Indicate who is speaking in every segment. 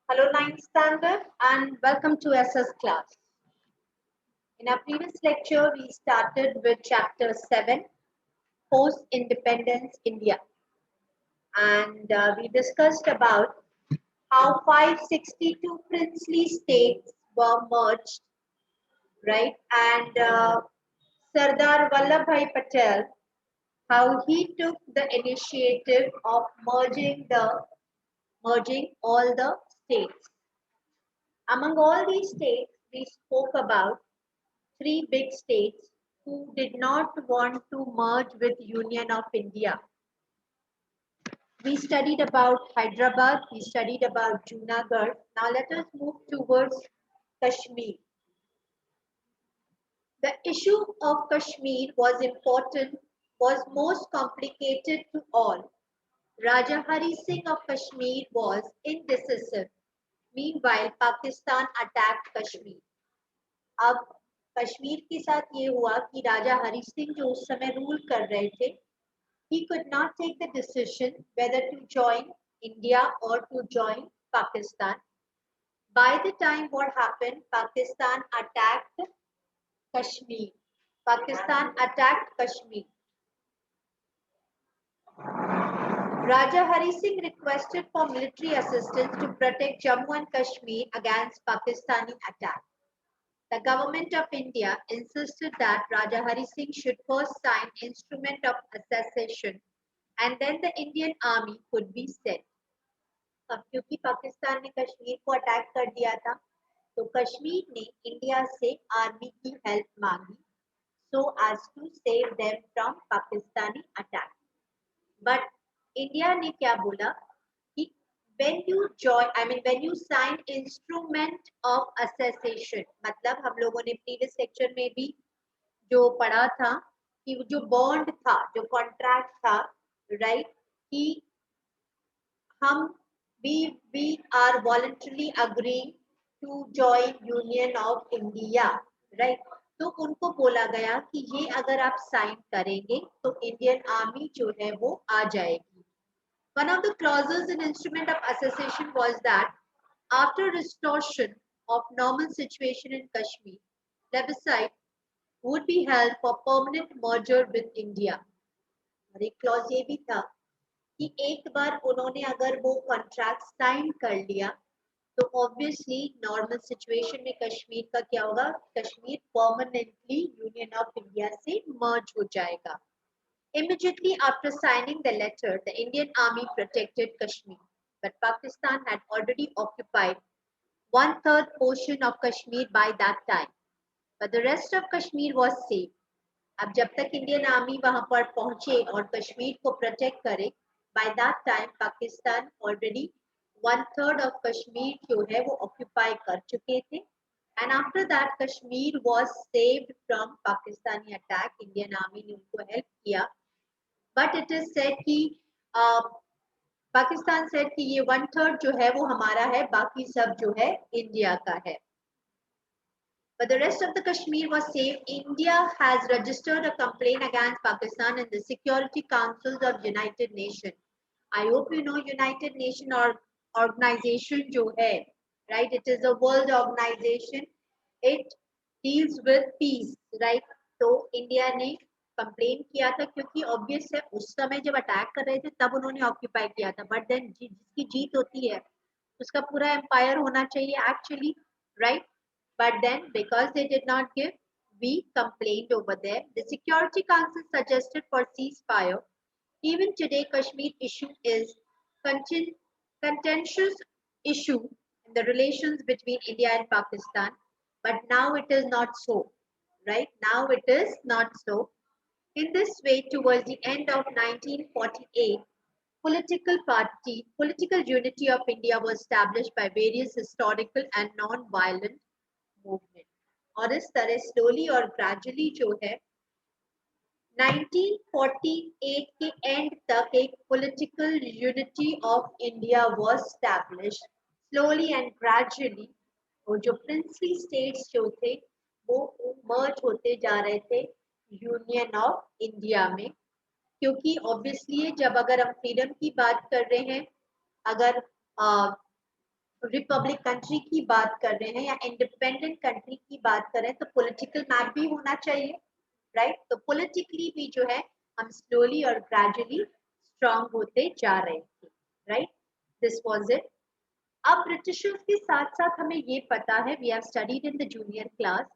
Speaker 1: Hello, ninth standard, and welcome to SS class. In our previous lecture, we started with chapter 7, Post-Independence India. And we discussed about how 562 princely states were merged, right? And Sardar Vallabhbhai Patel, how he took the initiative of merging all the states. Among all these states, we spoke about three big states who did not want to merge with Union of India. We studied about Hyderabad, we studied about Junagadh. Now let us move towards Kashmir. The issue of Kashmir was important, was most complicated to all. Raja Hari Singh of Kashmir was indecisive. Meanwhile, Pakistan attacked Kashmir. अब कश्मीर के साथ ये हुआ कि राजा हरि सिंह जो उस समय rule कर रहे थे, he could not take the decision whether to join India or to join Pakistan. By the time what happened, Pakistan attacked Kashmir. Pakistan attacked Kashmir. Raja Hari Singh requested for military assistance to protect Jammu and Kashmir against Pakistani attack. The government of India insisted that Raja Hari Singh should first sign instrument of accession and then the Indian army could be sent. अब क्योंकि पाकिस्तान ने कश्मीर को attack कर दिया था, तो कश्मीर ने India से आर्मी की हेल्प मांगी, so as to save them from Pakistani attack. But India ने क्या बोला कि when you join, I mean when you sign instrument of accession, मतलब हम लोगों ने previous lecture में भी जो पढ़ा था कि जो बॉन्ड था, जो कॉन्ट्रैक्ट था, राइट, कि हम we are voluntarily agreeing to join Union of India, right? तो उनको बोला गया कि ये अगर आप साइन करेंगे तो इंडियन आर्मी जो है वो आ जाएगी. One of the clauses in instrument of accession was that after restoration of normal situation in Kashmir, plebiscite would be held for permanent merger with India. और एक क्लॉज ये भी था कि एक बार उन्होंने अगर वो कॉन्ट्रैक्ट साइन कर लिया तो ऑब्वियसली नॉर्मल सिचुएशन में कश्मीर का क्या होगा, Kashmir permanently union of India से मर्ज हो जाएगा. Immediately after signing the letter, the Indian army protected Kashmir, but Pakistan had already occupied one-third portion of Kashmir by that time. But the rest of Kashmir was safe. अब जब तक Indian army वहां पर पहुंचे और कश्मीर को protect करे, by that time Pakistan already one-third of Kashmir जो है वो ऑक्यूपाई कर चुके थे. And after that Kashmir was saved from Pakistani attack. Indian army ने उनको हेल्प किया. बट इट इज सेड कि पाकिस्तान सेड कि ये one-third जो है वो हमारा है, बाकी सब जो है इंडिया का है. But the rest of the Kashmir was safe. India has registered a complaint against Pakistan in the Security Councils of United Nations. I hope you know United Nation or organization जो है, right? It is a world organization. It deals with peace, right? तो India ने complain किया था क्योंकि obvious है उस समय जब अटैक कर रहे थे तब उन्होंने ऑक्यूपाई किया था. बट देन जिसकी जीत होती है उसका पूरा एम्पायर होना चाहिए actually, right? But then, because they did not give, we complained over there. The Security Council suggested for ceasefire. Even today, Kashmir issue is contentious issue in the relations between India and Pakistan. But now it is not so, right? Now it is not so. In this way, towards the end of 1948, political unity of India was established by various historical and non-violent movement. और इस तरह slowly और gradually जो है 1948 के and तक एक political unity of India was established. Slowly and gradually वो जो प्रिंसली स्टेट्स जो थे वो मर्ज होते जा रहे थे यूनियन ऑफ इंडिया में. क्योंकि ऑब्वियसली जब अगर हम फ्रीडम की बात कर रहे हैं, अगर रिपब्लिक कंट्री की बात कर रहे हैं या इंडिपेंडेंट कंट्री की बात कर रहे हैं तो पॉलिटिकल मैप भी होना चाहिए, राइट? तो पॉलिटिकली भी जो है हम स्लोली और ग्रेजुअली स्ट्रांग होते जा रहे थे, राइट? This was it. अब ब्रिटिशर्स के साथ साथ हमें ये पता है, we have studied in the junior class,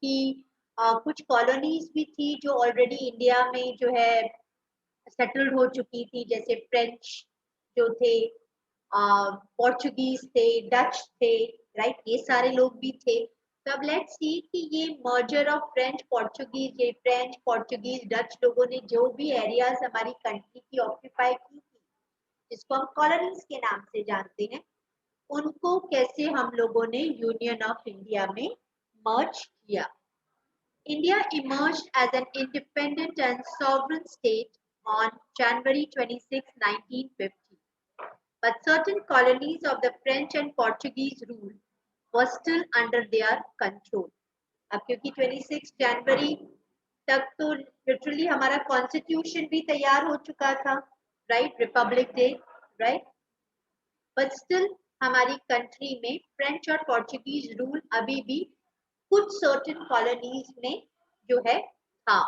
Speaker 1: कि कुछ कॉलोनीज भी थी जो ऑलरेडी इंडिया में जो है सेटल्ड हो चुकी थी, जैसे फ्रेंच जो थे, पोर्चुगीज थे, डच थे, राइट? ये सारे लोग भी थे। तो अब लेट्स सी कि ये मर्जर ऑफ फ्रेंच पोर्चुगीज, ये फ्रेंच पोर्चुगीज डच लोगों ने जो भी एरियाज हमारी कंट्री की ऑक्यूपाई की थी, जिसको हम कॉलोनीज के नाम से जानते हैं, उनको कैसे हम लोगों ने यूनियन ऑफ इंडिया में मर्ज किया। India emerged as an independent and sovereign state on January 26, 1950. But certain colonies of the French and Portuguese rule were still under their control. अब क्योंकि 26 जनवरी तक तो लिटरली हमारा कॉन्स्टिट्यूशन भी तैयार हो चुका था, right? Republic day, right? But still हमारी कंट्री में फ्रेंच और पोर्चुगीज रूल अभी भी कुछ सर्टेन कॉलोनीज में जो है था।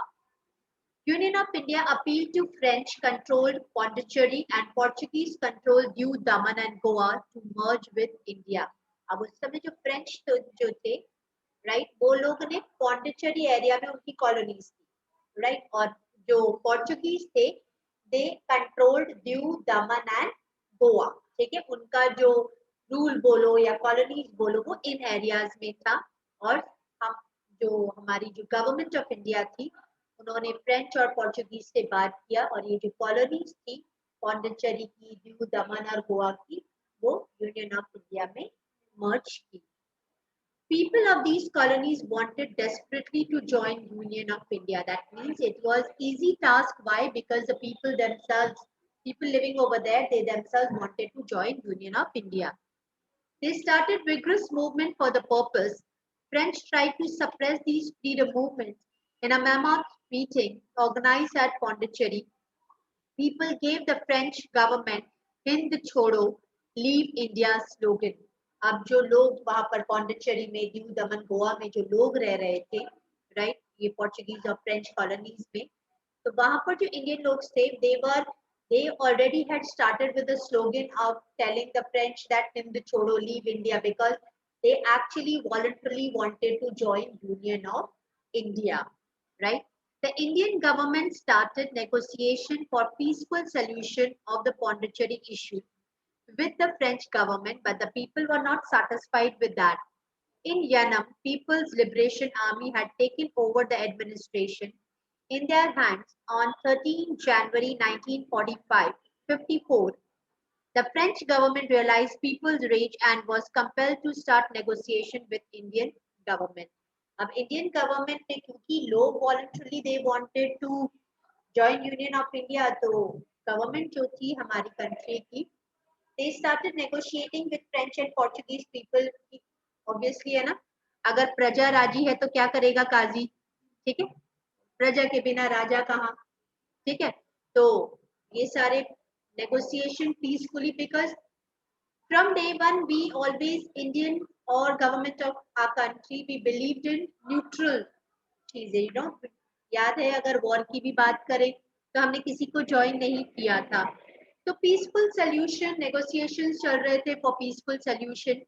Speaker 1: Union of India appealed to French-controlled Pondicherry and Portuguese-controlled Diu, Daman and Goa to merge with India. अब उस समय जो फ्रेंच जो थे, राइट, वो लोग ने पौंडीचेरी एरिया में उनकी कॉलोनीज थी, राइट, और जो पोर्चुगीज थे, दे controlled Diu, Daman and Goa, ठीक है? उनका जो रूल बोलो या कॉलोनीज बोलो वो इन एरियाज में था। और हम जो हमारी जो गवर्नमेंट ऑफ इंडिया थी, उन्होंने फ्रेंच और पोर्चुगीज से बात किया और ये जो कॉलोनीज थी पौंडीचेरी की, दीव, दमन और गोवा की, वो यूनियन ऑफ इंडिया में मर्ज की। People of these colonies wanted desperately to join Union of India. That means it was easy task. Why? Because the people themselves, people living over there, they themselves wanted to join Union of India. They started vigorous movement for the purpose. French tried to suppress these freedom movements. In a mammoth meeting organized at Pondicherry, people gave the French government Hind Chodo, Leave India slogan. अब जो लोग वहां पर पौंडीचेरी में, दीव, दमन, गोवा में जो लोग रह रहे थे, राइट, ये पोर्चुगीज और फ्रेंच कॉलोनीज में, तो वहां पर जो इंडियन लोग थे, they already had started with the slogan of telling the French that Hind Chodo, leave India, because they actually voluntarily wanted to join Union of India, right? The Indian government started negotiation for peaceful solution of the Pondicherry issue with the French government, but the people were not satisfied with that. In Yanam, People's Liberation Army had taken over the administration in their hands on 13 January 1945, 54. The French government realized people's rage and was compelled to start negotiation with Indian government. अब Indian government ने, क्योंकि लोग voluntarily they wanted to join union of India, तो government जो थी हमारी country की, they started negotiating with French and Portuguese people. Obviously है ना, अगर प्रजा राजी है तो क्या करेगा काजी, ठीक है? प्रजा के बिना राजा कहाँ, ठीक है? तो ये सारे negotiation peacefully, because from day one we always, Indian or government of our country, we believed in neutral चीजें, यू नो। याद है अगर वॉर की भी बात करें तो हमने किसी को ज्वाइन नहीं किया था। तो पीसफुल सोल्यूशन, नेगोशिएशंस चल रहे थे for peaceful solution,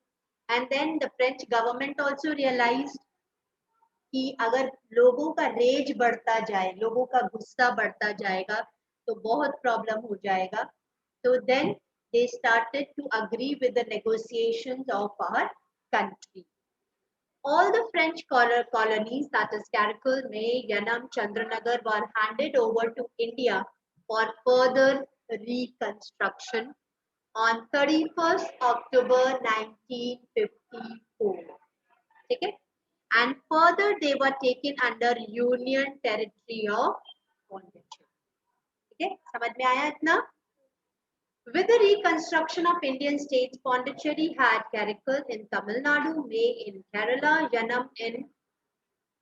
Speaker 1: and then the French government also realised कि अगर लोगों का रेज बढ़ता जाए, लोगों का गुस्सा बढ़ता जाएगा तो बहुत प्रॉब्लम हो जाएगा। तो then they started to agree with the negotiations of our country. All the French colonies, that is Karakul, May, Yanam, Chandranagar, were handed over to India for further reconstruction on 31st October 1954. Okay? And further they were taken under Union territory of Pondicherry. Okay? समझ में आया इतना? With the reconstruction of Indian states, Pondicherry had Karaikal in Tamil Nadu, May in Kerala, Yanam in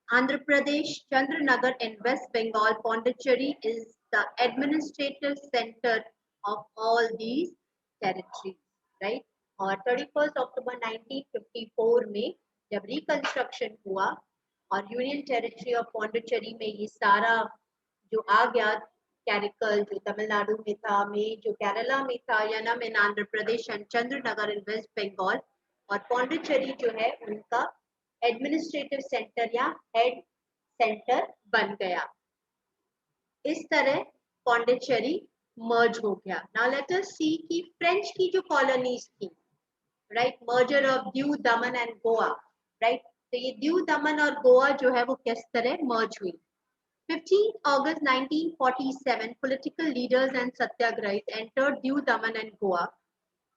Speaker 1: Andhra Pradesh, Chandranagar in West Bengal. Pondicherry is the administrative center of all these territories, right? और 31 अक्टूबर 1954 में जब reconstruction हुआ और union territory of Pondicherry में ये सारा जो आ गया, कैरिकल जो तमिलनाडु में था, में जो केरला में था, Yanam in Andhra Pradesh and Chandannagar in west Bengal, और पौंडीचेरी जो है उनका एडमिनिस्ट्रेटिव सेंटर या हेड सेंटर बन गया। इस तरह पौंडीचेरी मर्ज हो गया। नाउ लेट अस सी कि फ्रेंच की जो कॉलोनीज थी, right, merger of Diu, Daman and Goa, right, तो ये दीव, दमन और गोवा जो है वो किस तरह मर्ज हुई। 15 August 1947, political leaders and satyagrahis entered Diu, Daman and Goa.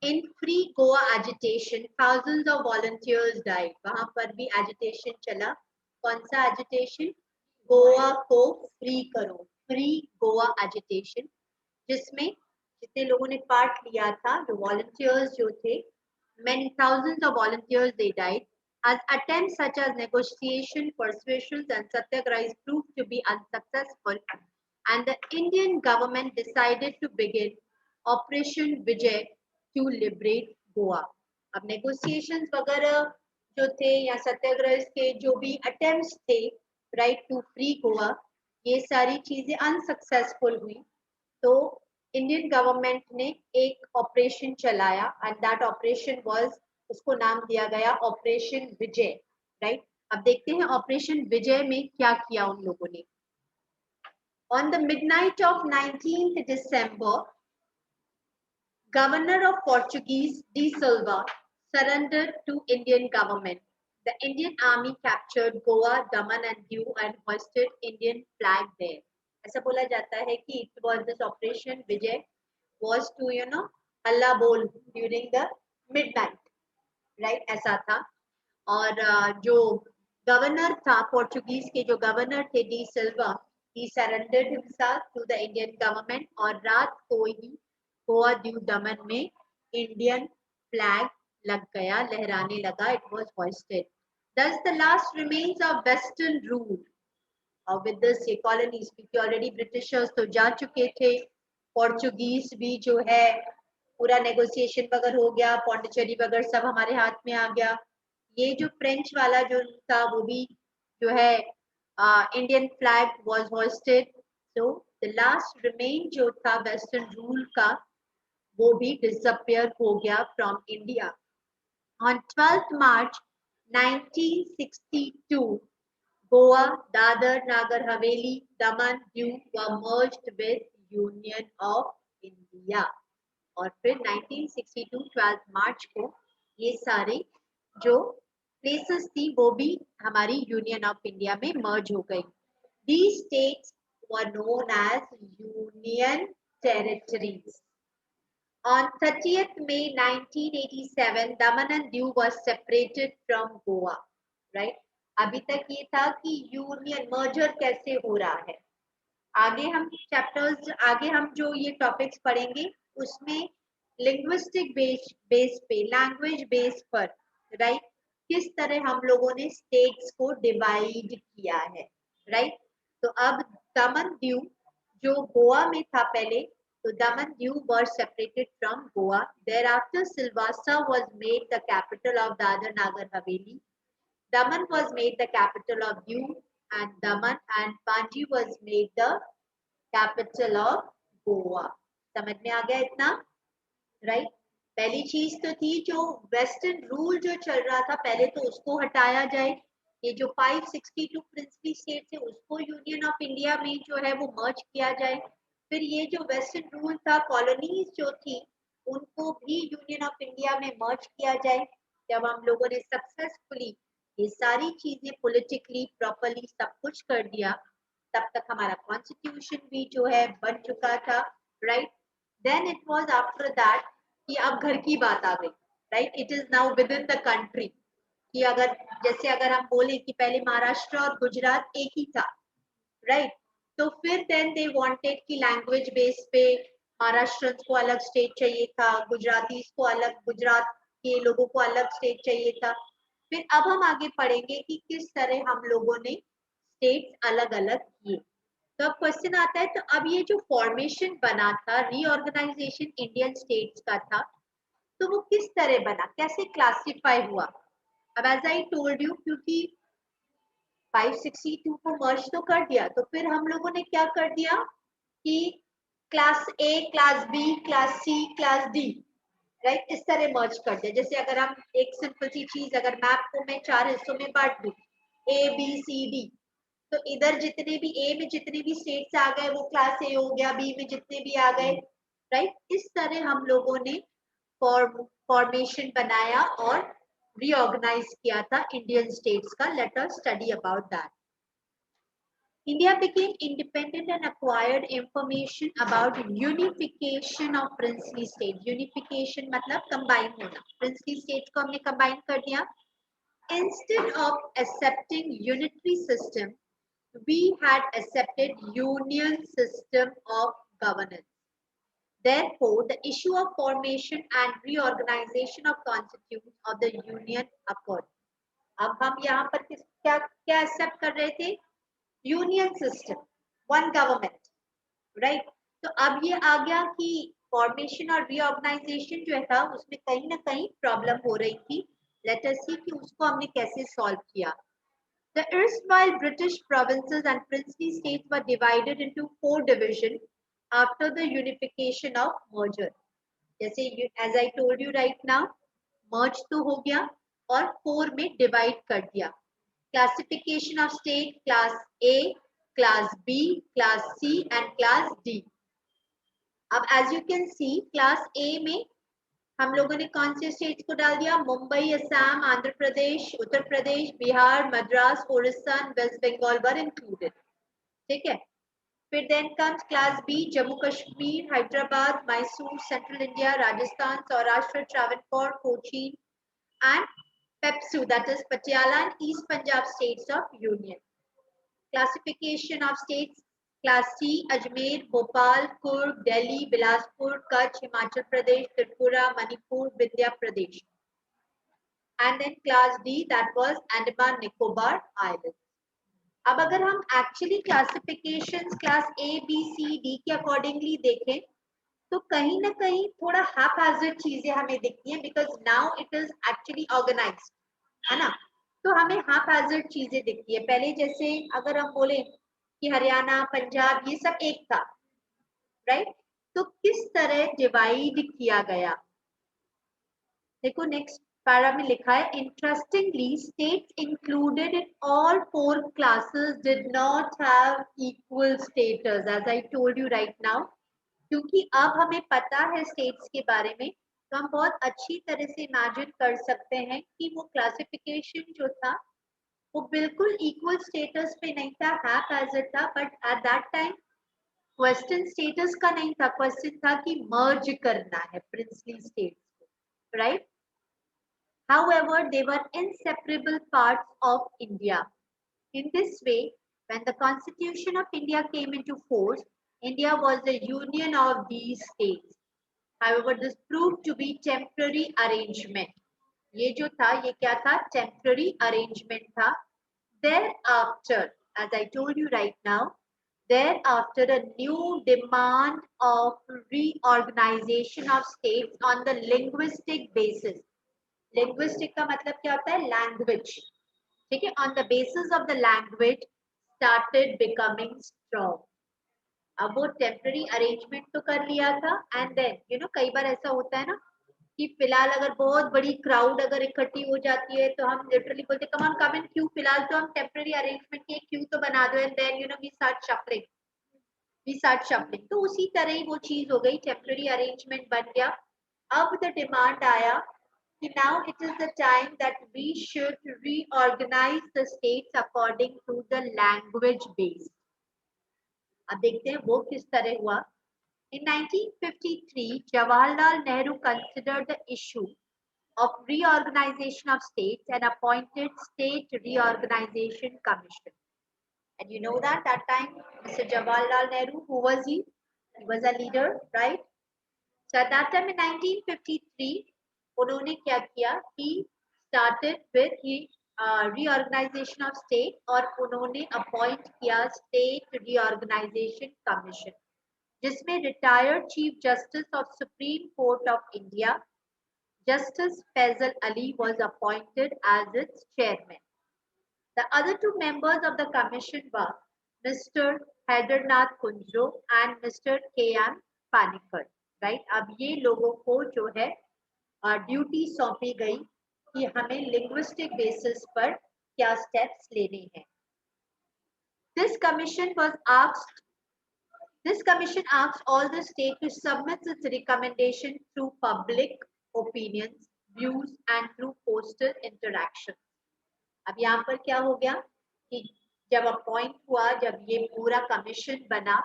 Speaker 1: In free Goa agitation, thousands of volunteers died. वहां पर भी agitation चला। कौन सा agitation? गोवा को फ्री करो, फ्री गोवा agitation, जिसमें जितने लोगों ने पार्ट लिया था, जो volunteers जो थे, many thousands of volunteers they died. As attempts such as negotiation, persuasions, and satyagrahis proved to be unsuccessful, and the Indian government decided to begin Operation Vijay to liberate Goa. अब negotiations वगैरह जो थे या सत्याग्रह के जो भी attempts थे, right, to free Goa, ये सारी चीजें unsuccessful हुई। तो इंडियन गवर्नमेंट ने एक ऑपरेशन चलाया एंड दैट ऑपरेशन वाज, उसको नाम दिया गया ऑपरेशन विजय, राइट। अब देखते हैं ऑपरेशन विजय में क्या किया उन लोगों ने। On the midnight of 19th December, governor of Portuguese De Silva surrendered to Indian government. The Indian army captured Goa, Daman and Diu and hoisted Indian flag there. ऐसा बोला जाता है कि it was this operation Vijay was to हल्ला बोल during the midnight, right, ऐसा था। और जो गवर्नर था पोर्चुगीज के, जो गवर्नर थे D Silva, he surrendered himself to the Indian government, और रात को ही गोवा दीव दमन में इंडियन फ्लैग लग गया, लहराने लगा, it was hoisted. Thus the last remains of western rule. और विद दिस ये कॉलोनीज, क्योंकि ऑलरेडी ब्रिटिशर्स तो जा चुके थे, पोर्चुगीज भी जो है पूरा नेगोशिएशन वगैरह हो गया, पौंडीचेरी वगैरह सब हमारे हाथ में आ गया। ये जो फ्रेंच वाला जो था वो भी जो है Indian flag was hosted. So the last remain जो था वेस्टर्न रूल का, वो भी डिसअपियर हो गया from India. On 12th March 1962, Goa, Dadar, Nagar Haveli, Daman, Diu were merged with Union of India. और फिर 1962 12 मार्च को ये सारे जो प्लेसेस थी वो भी हमारी यूनियन ऑफ इंडिया में मर्ज हो गई। These states were known as Union Territories. On 30th May 1987, Daman and Diu were separated from Goa, right? अभी तक ये था कि यूनियन मर्जर कैसे हो रहा है। आगे हम चैप्टर्स, आगे हम जो ये टॉपिक्स पढ़ेंगे उसमें लिंग्विस्टिक बेस पे, लैंग्वेज बेस पर, राइट, किस तरह हम लोगों ने स्टेट्स को डिवाइड किया है, राइट। तो अब दमन दीव जो गोवा में था पहले, तो Daman Diu were separated from Goa. Thereafter, Silvassa was made the capital of Dadar Nagar Haveli. Daman was made the capital of Diu, and Daman and Panji was made the capital of Goa. समझ में आ गया इतना, right? पहली चीज तो थी जो western rule जो चल रहा था, पहले तो उसको हटाया जाए। ये जो 562 प्रिंसली स्टेट्स है उसको यूनियन ऑफ इंडिया में जो है वो मर्ज किया जाए। फिर ये जो वेस्टर्न रूल था, कॉलोनीज जो थी उनको भी यूनियन ऑफ इंडिया में मर्ज किया जाए। जब हम लोगों ने सक्सेसफुली ये सारी चीजें पॉलिटिकली प्रॉपर्ली सब कुछ कर दिया, तब तक हमारा कॉन्स्टिट्यूशन भी जो है बन चुका था, right. Then it was after that कि अब घर की बात आ गई, right, it is now within the country. कि अगर जैसे अगर हम बोले कि पहले महाराष्ट्र और गुजरात एक ही था, राइट, तो फिर देन दे वांटेड कि लैंग्वेज बेस पे महाराष्ट्रियंस को अलग स्टेट चाहिए था, गुजरातीज को अलग, गुजरात के लोगों को अलग स्टेट चाहिए था। फिर अब हम आगे पढ़ेंगे कि किस तरह हम लोगों ने स्टेट्स अलग अलग किए। तो अब क्वेश्चन आता है, तो अब ये जो फॉर्मेशन बना था, रीऑर्गेनाइजेशन इंडियन स्टेट्स का था, तो वो किस तरह बना, कैसे क्लासिफाई हुआ? अब एज आई टोल्ड यू, क्योंकि 562 को मर्ज तो कर दिया, तो फिर हम लोगों ने क्या कर दिया कि class A, class B, class C, class D, right, इस तरह मर्ज कर दिया। जैसे अगर हम एक सिंपल सी चीज, अगर मैप को मैं 4 हिस्सों में बांट दूं, ए बी सी डी, तो इधर जितने भी ए में जितने भी स्टेट्स आ गए वो क्लास ए हो गया, बी में जितने भी आ गए, राइट। इस तरह हम लोगों ने फॉर्मेशन बनाया और रीऑर्गेनाइज किया था इंडियन स्टेट्स का। Let us study about that. India became independent and acquired information about unification of princely state. Unification मतलब combine होना। Princely state को हमने combine कर दिया। Instead of accepting unitary system, we had accepted union system of governance. Therefore, the issue of formation and reorganization of constituents of the union occurred. अब हम यहाँ पर क्या क्या एक्सेप्ट कर रहे थे? Union system, one government, right. तो अब ये आ गया कि फॉर्मेशन और रीऑर्गेनाइजेशन जो था उसमें कहीं ना कहीं प्रॉब्लम हो रही थी। लेट अस सी कि उसको हमने कैसे सॉल्व किया। The erstwhile British provinces and princely states were divided into 4 divisions after the unification of merger. जैसे as I told you right now, merge तो हो गया और 4 में डिवाइड कर दिया। Classification of state: class A, class B, class C and class D. अब as you can see, class A में हम लोगों ने कौन से स्टेट्स को डाल दिया? Mumbai, Assam, Andhra Pradesh, Uttar Pradesh, Bihar, Madras, Orissa, west Bengal were included. ठीक है। फिर then comes class B: Jammu Kashmir, Hyderabad, Mysore, central India, Rajasthan, Saurashtra, Travancore, Cochin and PEPSU, that is Patiala and East Punjab states of Union. Classification of states: Class C: Ajmer, Bhopal, Coorg, Delhi, Bilaspur, Kutch, Himachal Pradesh, Tripura, Manipur, Vidya Pradesh. And then Class D, that was Andaman Nicobar Islands. अब अगर हम actually classifications class A B C D के accordingly देखें तो कहीं ना कहीं थोड़ा हैपहैजर्ड चीजें हमें दिखती हैं, because now it is actually organised, है ना। तो हमें हैपहैजर्ड चीजें दिखती है। पहले जैसे अगर हम बोले कि हरियाणा, पंजाब ये सब एक था, राइट, तो किस तरह डिवाइड किया गया? देखो नेक्स्ट पैरा में लिखा है, interestingly states included in all 4 classes did not have equal status, as I told you right now. क्योंकि अब हमें पता है स्टेट्स के बारे में, तो हम बहुत अच्छी तरह से इमेजिन कर सकते हैं कि वो क्लासिफिकेशन जो था वो बिल्कुल इक्वल स्टेटस पे नहीं था, हैपहैजर्ड था। But at that time question status का नहीं था, क्वेश्चन था कि मर्ज करना है प्रिंसली स्टेट्स को, right. However, they were inseparable parts of India. In this way, when the Constitution of India came into force, India was the union of these states. However, this proved to be temporary arrangement. ये जो था ये क्या था? Temporary arrangement था। Thereafter, as I told you right now, thereafter a new demand of reorganization of states on the linguistic basis. Linguistic का मतलब क्या होता है? Language. ठीक है, on the basis of the language started becoming strong. अब वो टेम्पररी अरेंजमेंट तो कर लिया था, एंड देन यू नो कई बार ऐसा होता है ना कि फिलहाल अगर बहुत बड़ी क्राउड अगर इकट्ठी हो जाती है तो हम लिटरली बोलते come on come in Q, फिलहाल तो हम टेम्पररी अरेंजमेंट की क्यू तो बना दो, and then you know we start shuffling. तो उसी तरह ही वो चीज हो गई, टेम्पररी अरेंजमेंट बन गया। अब द डिमांड आया now it is the time that we should reorganize the states according to the language base. अब देखते हैं वो किस तरह हुआ। In 1953, Jawaharlal Nehru considered the issue of reorganization of states and appointed State Reorganization Commission. And you know that time Mr. Jawaharlal Nehru, who was he? He was a leader, right? So at that time in 1953, उन्होंने क्या किया कि started with reorganization of state और उन्होंने appoint किया state reorganisation commission, जिसमें retired chief justice of supreme court of India Justice Faisal Ali was appointed as its chairman. The other two members of the commission were Mr. Haidarnath Kunjro and Mr. K.M. Panikkar. Right? अब ये लोगों को जो है duty सौंपी गई कि हमें लिंग्विस्टिक बेसिस पर क्या स्टेप्स लेने हैं. This commission asked all the states to submit its recommendation through public opinions, views and through postal interaction. अब यहाँ पर क्या हो गया कि जब अपॉइंट हुआ, जब ये पूरा कमीशन बना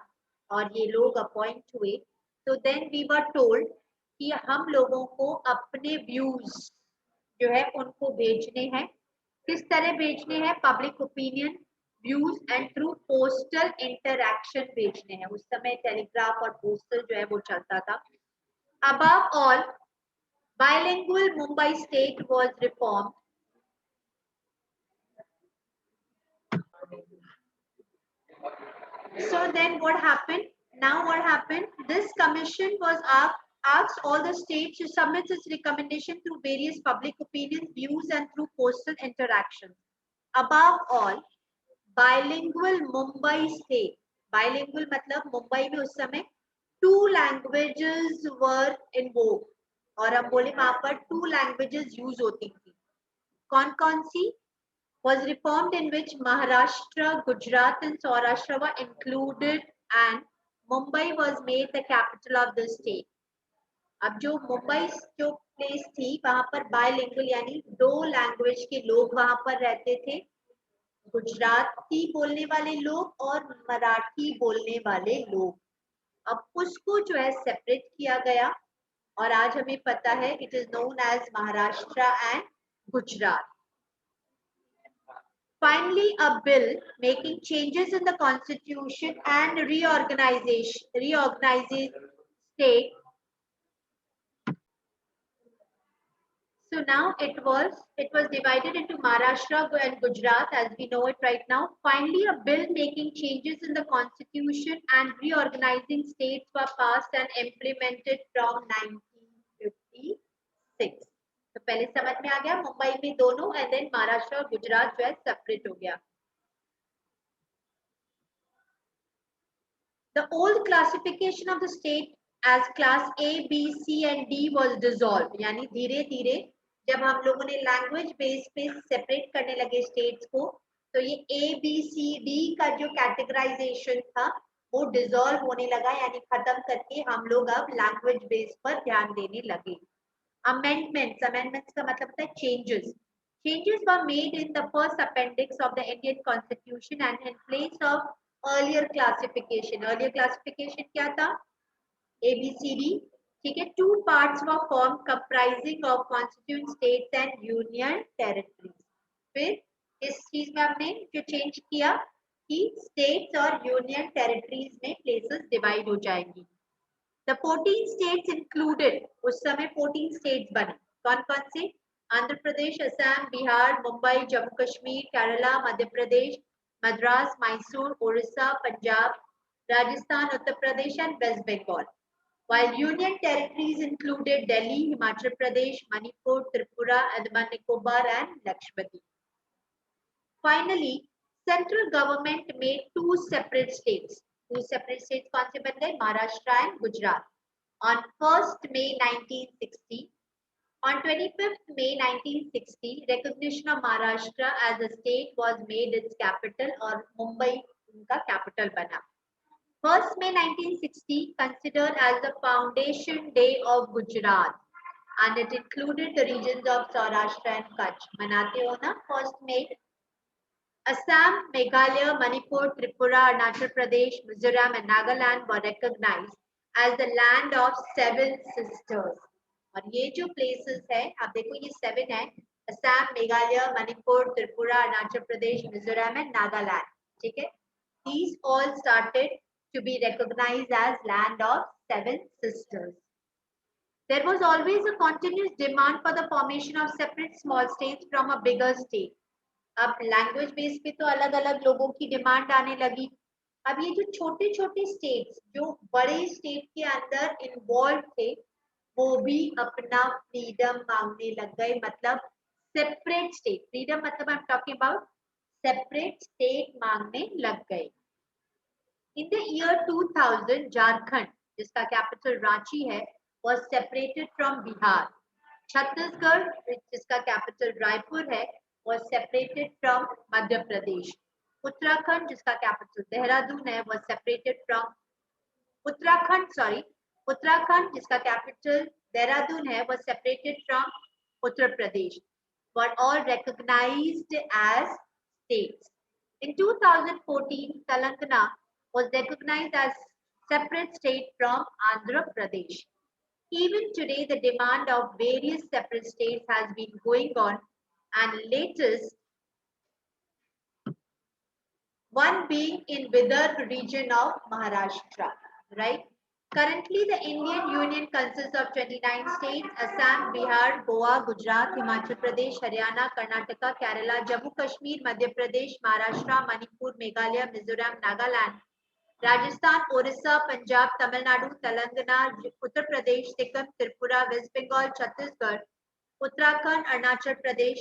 Speaker 1: और ये लोग अपॉइंट हुए, तो देन वी वर टोल्ड कि हम लोगों को अपने व्यूज जो है उनको भेजने हैं. किस तरह भेजने हैं? Public opinion, views and through postal interaction भेजने हैं. उस समय टेलीग्राफ और पोस्टल जो है वो चलता था. Above all, bilingual Mumbai state was reformed. So then what happened? Now what happened? This commission was asked all the states to submit its recommendation through various public opinions, views and through postal interactions. Above all, bilingual Mumbai state. Bilingual मतलब मुंबई में उस समय 2 languages were in vogue. और हम बोले वहां पर 2 languages use होती थी. कौन कौन सी? Was reformed in which Maharashtra, Gujarat and Saurashtra were included and Mumbai was made the capital of the state. अब जो मुंबई जो प्लेस थी वहां पर बायलिंगुअल यानी 2 लैंग्वेज के लोग वहां पर रहते थे. गुजराती बोलने वाले लोग और मराठी बोलने वाले लोग. अब उसको जो है सेपरेट किया गया और आज हमें पता है it is known as Maharashtra and Gujarat. Finally, a bill making changes in the constitution and reorganizing state. So now it was divided into Maharashtra and Gujarat as we know it right now. Finally, a bill making changes in the constitution and reorganizing states were passed and implemented from 1956. तो पहले समझ में आ गया मुंबई में दोनों and then Maharashtra और गुजरात जो है सेपरेट हो गया. The old classification of the state as class A, B, C and D was dissolved. यानी धीरे धीरे जब हम लोगों ने लैंग्वेज बेस पे सेपरेट करने लगे स्टेट्स को, तो ये A, B, C, D का जो कैटेगराइजेशन था वो डिसॉल्व होने लगा. यानी खत्म करके हम लोग अब लैंग्वेज बेस पर ध्यान देने लगे. Amendments का मतलब होता है changes. Changes were made in the first appendix of the Indian Constitution and in place of earlier classification. Earlier classification क्या था? A, B, C, D. ठीक है. 2 parts were formed comprising of constituent states and union territories. फिर इस चीज में हमने जो चेंज किया कि states और union territories में places divide हो जाएंगी. The 14 states included, उस समय 14 states बने. कौन कौन से? Andhra Pradesh, Assam, Bihar, Mumbai, Jammu Kashmir, Kerala, Madhya Pradesh, Madras, Mysore, Orissa, Punjab, Rajasthan, Uttar Pradesh and West Bengal. While union territories included Delhi, Himachal Pradesh, Manipur, Tripura, Andaman Nicobar and Lakshadweep. Finally, central government made 2 separate states. 2 separate states कौन से बन गए? Maharashtra and Gujarat. On 1st May 1960, on 25th May 1960, recognition of Maharashtra as a state was made its capital और मुंबई उनका capital बना. 1st May 1960 considered as the foundation day of Gujarat and it included the regions of Saurashtra and Kutch. मनाते हो ना 1st May? Assam, Meghalaya, Manipur, Tripura, Arunachal Pradesh, Mizoram and Nagaland were recognized as the land of 7 sisters. और ये जो places है, आप देखो ये 7 है. Assam, Meghalaya, Manipur, Tripura, Arunachal Pradesh, Mizoram and Nagaland. ठीक है? These all started to be recognized as land of 7 sisters. There was always a continuous demand for the formation of separate small states from a bigger state. अब language base पे तो अलग अलग लोगों की demand आने लगी. अब ये जो छोटे छोटे स्टेट्स जो बड़े स्टेट के अंदर इन्वॉल्व थे वो भी अपना फ्रीडम मांगने लग गए, मतलब सेपरेट स्टेट, फ्रीडम मतलब I am talking about separate state मांगने लग गए। इन द ईयर 2000 झारखंड, जिसका कैपिटल रांची है, was separated from Bihar. Chhattisgarh, जिसका कैपिटल रायपुर है, was separated from Madhya Pradesh. Uttarakhand, जिसका कैपिटल देहरादून है, was separated from उत्तराखंड, जिसका कैपिटल देहरादून है, was separated from Uttar Pradesh, were all recognized as states. In 2014, Telangana was recognized as separate state from Andhra Pradesh. Even today, the demand of various separate states has been going on, and latest one being in Vidarbha region of Maharashtra, right? Currently, the Indian Union consists of 29 states: Assam, Bihar, Goa, Gujarat, Himachal Pradesh, Haryana, Karnataka, Kerala, Jammu Kashmir, Madhya Pradesh, Maharashtra, Manipur, Meghalaya, Mizoram, Nagaland, Rajasthan, Orissa, Punjab, Tamil Nadu, Telangana, Uttar Pradesh, Sikkim, Tripura, West Bengal, Chhattisgarh, Uttarakhand, Arunachal Pradesh,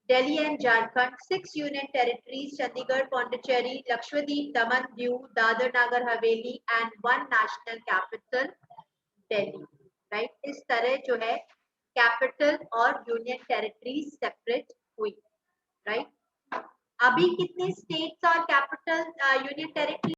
Speaker 1: Delhi and Jharkhand, 6 union territories: Chandigarh, Pondicherry, Lakshadweep, Daman, Diu, Dadar Nagar Haveli, and one national capital, Delhi. Right? इस तरह जो है capital और union territory separate हुई, right? अभी कितने states और capital union territory